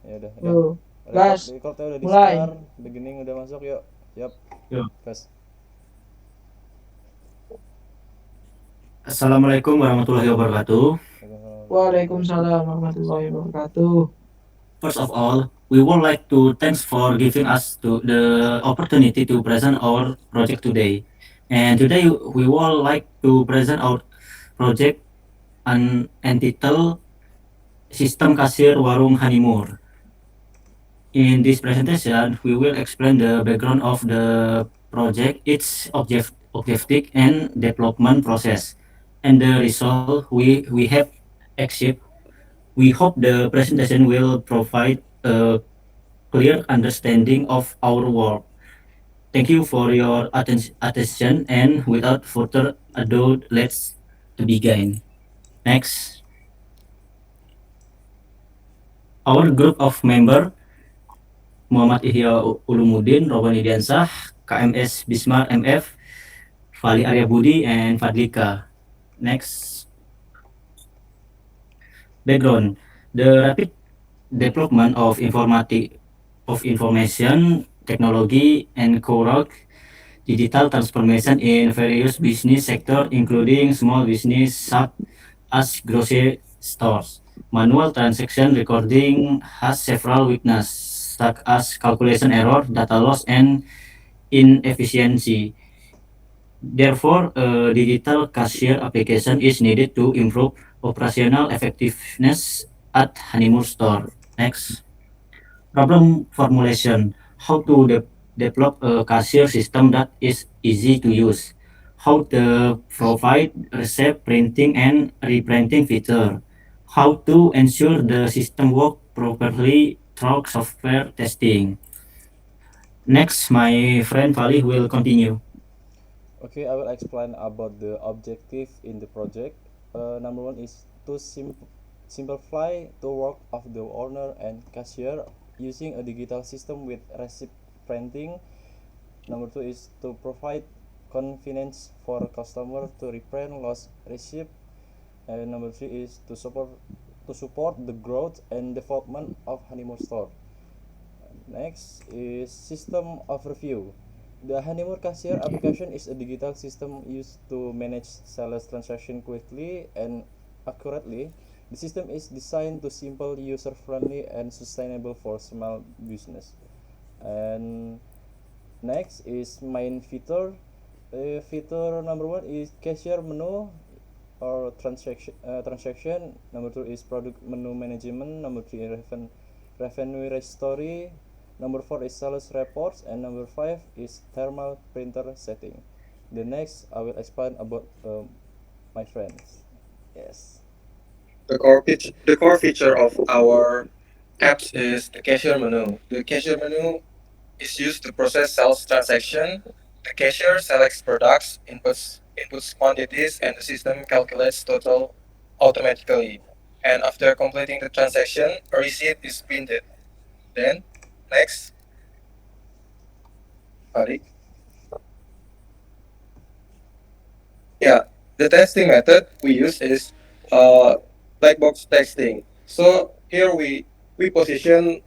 Ya udah. Yuk, Record gas, recordnya udah di mulai. start. Beginning udah masuk, yuk. Siap. Yo. Gas. Assalamualaikum warahmatullahi wabarakatuh. Waalaikumsalam warahmatullahi wabarakatuh. First of all, we would like to thanks for giving us the opportunity to present our project today. And today we would like to present our project entitled Sistem Kasir Warung Hanimur. In this presentation, we will explain the background of the project, its objective and development process, and the result we have achieved. We hope the presentation will provide a clear understanding of our work. Thank you for your attention, and without further ado, let's begin. Next, our group of member Muhammad Ihya Ulumuddin, Robani Diansah, KMS Bismar MF, Fali Arya Budi, and Fadlika. Next, background. The rapid development of information technology and encourage digital transformation in various business sectors, including small business such as grocery stores. Manual transaction recording has several weaknesses, such as calculation error, data loss, and inefficiency. Therefore, a digital cashier application is needed to improve operational effectiveness at Honeymoon Store. Next, problem formulation. How to develop a cashier system that is easy to use. How to provide receipt printing and reprinting feature. How to ensure the system work properly through software testing. Next, my friend Fali will continue. Okay, I will explain about the objective in the project. Number one is to simplify the work of the owner and cashier using a digital system with receipt printing. Number two is to provide convenience for customer to reprint lost receipt. And number three is to support the growth and development of Honeymoon Store. Next is system overview. The Honeymoon Cashier application is a digital system used to manage sales transaction quickly and accurately. The system is designed to simple, user-friendly, and sustainable for small business. And next is main feature. Feature number one is cashier menu or transaction. Number two is product menu management. Number three is revenue history. Number four is sales reports, and number five is thermal printer setting. The next I will explain about my friends. Yes. The core feature of our apps is the cashier menu. The cashier menu is used to process sales transaction. The cashier selects products, inputs quantities, and the system calculates total automatically. And after completing the transaction, a receipt is printed. Then, next, Farid. Yeah, the testing method we use is uh, black box testing. So here we position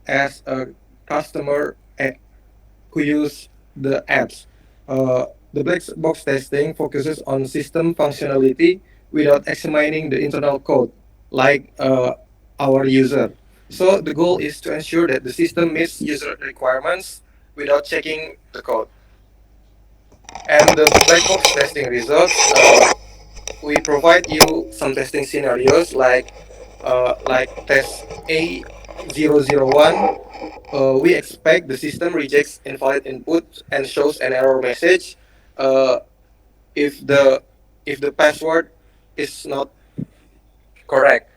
as a customer who use the apps. The black box testing focuses on system functionality without examining the internal code, like our user. So the goal is to ensure that the system meets user requirements without checking the code. And the black box testing results, we provide you some testing scenarios like test A001. We expect the system rejects invalid input and shows an error message uh, if the password is not correct.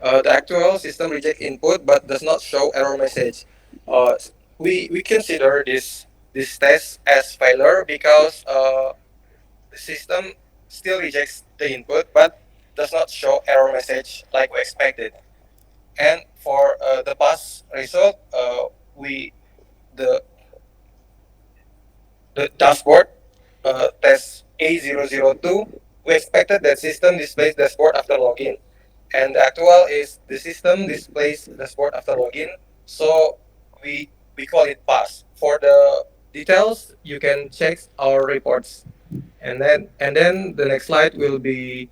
The actual system reject input but does not show error message. Uh, we consider this test as failure because the system still rejects the input but does not show error message like we expected. And for the pass result, we the the dashboard test A002, we expected that system displays dashboard after login. and the actual is the system displays dashboard after login. So we call it pass. For the details, you can check our reports, and then the next slide will be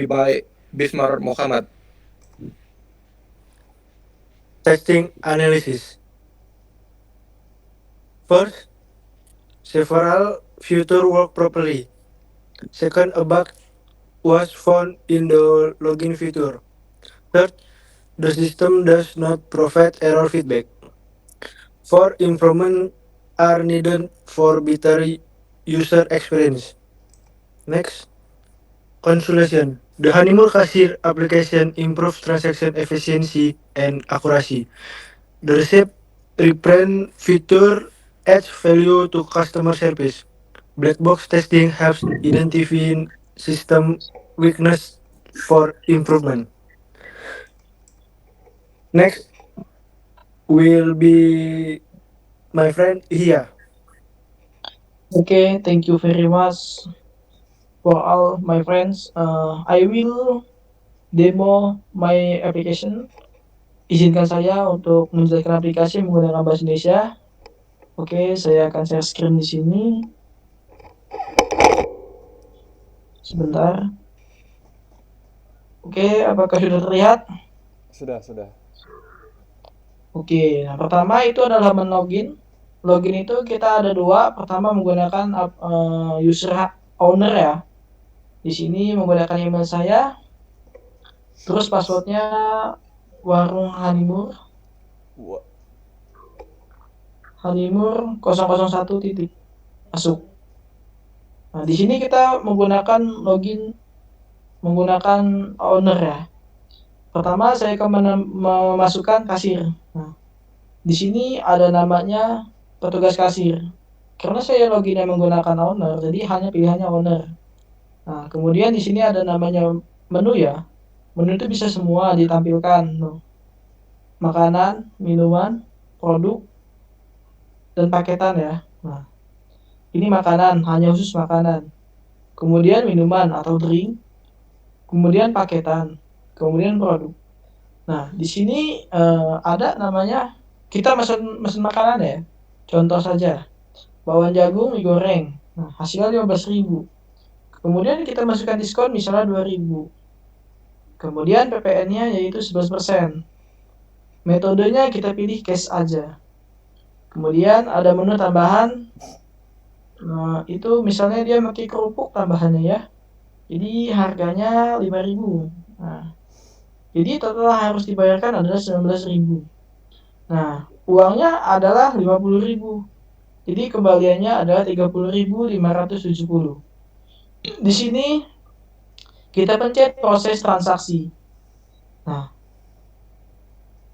by Bismar Muhammad. Testing analysis. First, several features work properly. Second, a bug was found in the login feature. Third, the system does not provide error feedback. Four, improvements are needed for better user experience. Next, consolation. The Honeymoon Cashier application improves transaction efficiency and accuracy. The receipt reprint feature adds value to customer service. Black box testing helps identifying system weakness for improvement. Next will be my friend here. Okay, thank you very much for all my friends. I will demo my application. Izinkan saya untuk menjelaskan aplikasi menggunakan bahasa Indonesia. Oke, saya akan share screen di sini. Sebentar. Oke, apakah sudah terlihat? Sudah. Oke, nah pertama itu adalah halaman login. Login itu kita ada dua. Pertama menggunakan user owner ya. Di sini menggunakan email saya. Terus passwordnya warung Hanimur. Wha- Hanimur 001 titik. Masuk. Nah, di sini kita menggunakan login menggunakan owner ya. Pertama saya akan memasukkan kasir. Nah, di sini ada namanya petugas kasir. Karena saya loginnya menggunakan owner, jadi hanya pilihannya owner. Nah, kemudian di sini ada namanya menu ya. Menu itu bisa semua ditampilkan. Tuh. Makanan, minuman, produk, dan paketan ya. Nah, ini makanan, hanya khusus makanan. Kemudian minuman atau drink. Kemudian paketan. Kemudian produk. Nah, di sini ada namanya kita mesen makanan ya. Contoh saja, bawang jagung mie goreng. Nah, hasilnya 15.000. Kemudian kita masukkan diskon misalnya 2.000. Kemudian PPN-nya yaitu 11%. Metodenya kita pilih cash aja. Kemudian ada menu tambahan. Nah, itu misalnya dia pakai kerupuk tambahannya ya. Jadi harganya 5.000. Nah, jadi total harus dibayarkan adalah 19.000. Nah, uangnya adalah 50.000. Jadi kembaliannya adalah 30.570. Di sini kita pencet proses transaksi.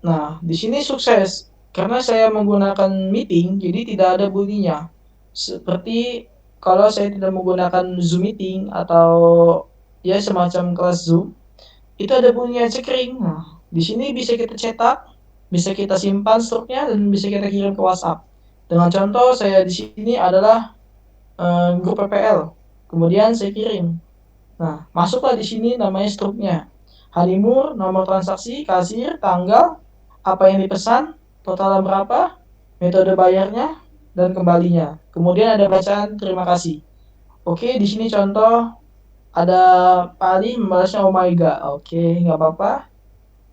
Nah, di sini sukses karena saya menggunakan meeting, jadi tidak ada bunyinya. Seperti kalau saya tidak menggunakan Zoom meeting atau ya semacam kelas Zoom, itu ada bunyinya cekring. Nah, di sini bisa kita cetak, bisa kita simpan struknya dan bisa kita kirim ke WhatsApp. Dengan contoh saya di sini adalah grup PPL. Kemudian saya kirim. Nah, masuklah di sini namanya struknya. Hanimur, nomor transaksi, kasir, tanggal, apa yang dipesan, totalnya berapa, metode bayarnya, dan kembalinya. Kemudian ada bacaan terima kasih. Oke, di sini contoh ada Pak Ali membalasnya oh my god. Oke, nggak apa-apa.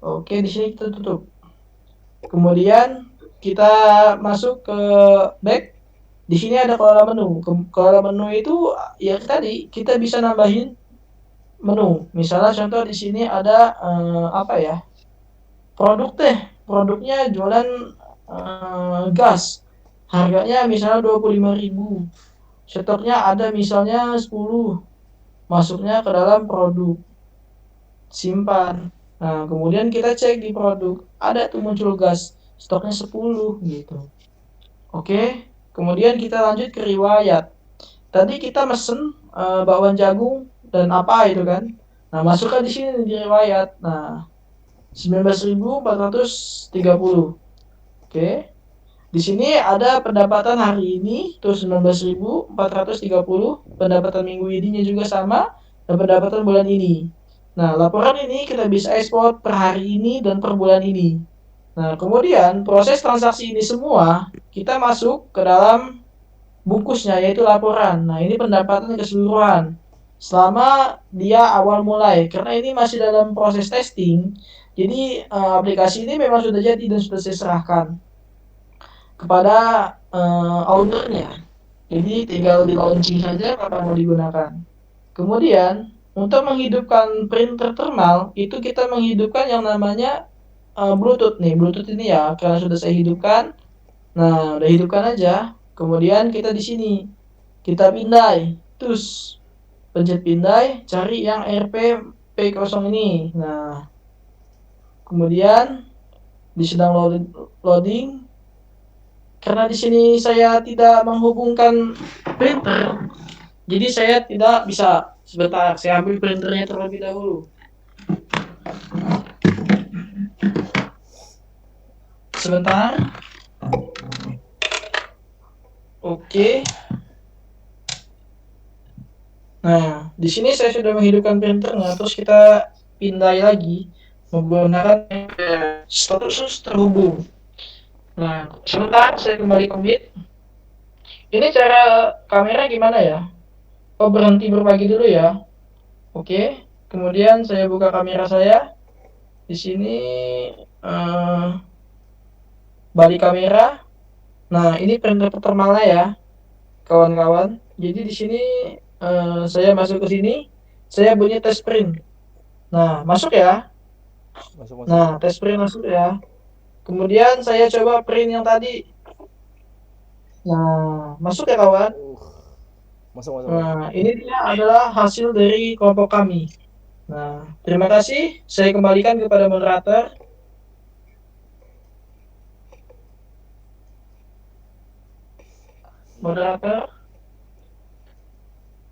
Oke, di sini kita tutup. Kemudian kita masuk ke back. Di sini ada kelola menu. Kelola menu itu ya tadi kita bisa nambahin menu. Misalnya contoh di sini ada apa ya? Produk deh. Produknya jualan gas. Harganya misalnya 25.000. Stoknya ada misalnya 10. Masuknya ke dalam produk. Simpan. Nah, kemudian kita cek di produk. Ada tuh muncul gas. Stoknya 10 gitu. Oke. Kemudian kita lanjut ke riwayat. Tadi kita mesen bakwan jagung dan apa itu kan. Nah, masukkan di sini di riwayat. Nah, 19.430. Oke. Di sini ada pendapatan hari ini itu 19.430, pendapatan minggu ininya juga sama dan pendapatan bulan ini. Nah, laporan ini kita bisa ekspor per hari ini dan per bulan ini. Nah, kemudian proses transaksi ini semua kita masuk ke dalam bungkusnya yaitu laporan. Nah, ini pendapatan keseluruhan selama dia awal mulai karena ini masih dalam proses testing. Jadi aplikasi ini memang sudah jadi dan sudah saya serahkan kepada ownernya. Jadi tinggal di launching saja kapan mau digunakan. Kemudian untuk menghidupkan printer thermal itu kita menghidupkan yang namanya Bluetooth nih. Bluetooth ini ya karena sudah saya hidupkan. Nah, udah hidupkan aja. Kemudian kita di sini kita pindai. Terus pencet pindai, cari yang RP P0 ini. Nah, kemudian di sedang loading karena di sini saya tidak menghubungkan printer, jadi saya tidak bisa. Sebentar, saya ambil printernya terlebih dahulu. Sebentar. Oke. Nah, di sini saya sudah menghidupkan printernya, terus kita pindai lagi menggunakan status terhubung. Nah, sebentar saya kembali commit. Ini cara kamera gimana ya? Oh, berhenti berbagi dulu ya. Oke. Kemudian saya buka kamera saya. Di sini balik kamera. Nah, ini printer thermalnya ya, kawan-kawan. Jadi di sini saya masuk ke sini, saya bunyi test print. Nah, masuk ya. Masuk. Nah, test print masuk ya. Kemudian saya coba print yang tadi. Nah, masuk ya kawan. Masuk. Nah, ini dia adalah hasil dari kelompok kami. Nah, terima kasih. Saya kembalikan kepada moderator.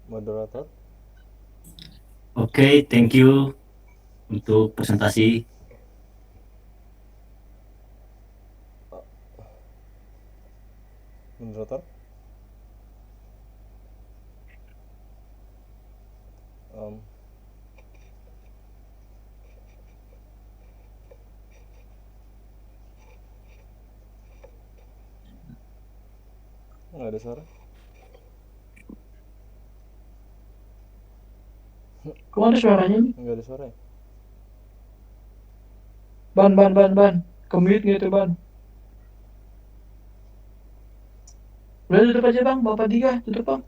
Moderator. Oke, thank you untuk presentasi. Moderator. Nggak ada suara. Kok ada suaranya nih? Nggak ada suara ya? Ban. Kemute gitu, Ban. Udah tutup aja, Bang. Bapak Diga, tutup, Bang.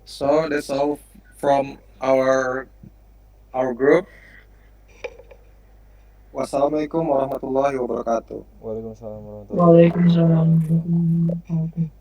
So that's all from our group. Wassalamualaikum warahmatullahi wabarakatuh. Waalaikumsalam warahmatullahi wabarakatuh. Waalaikumsalam.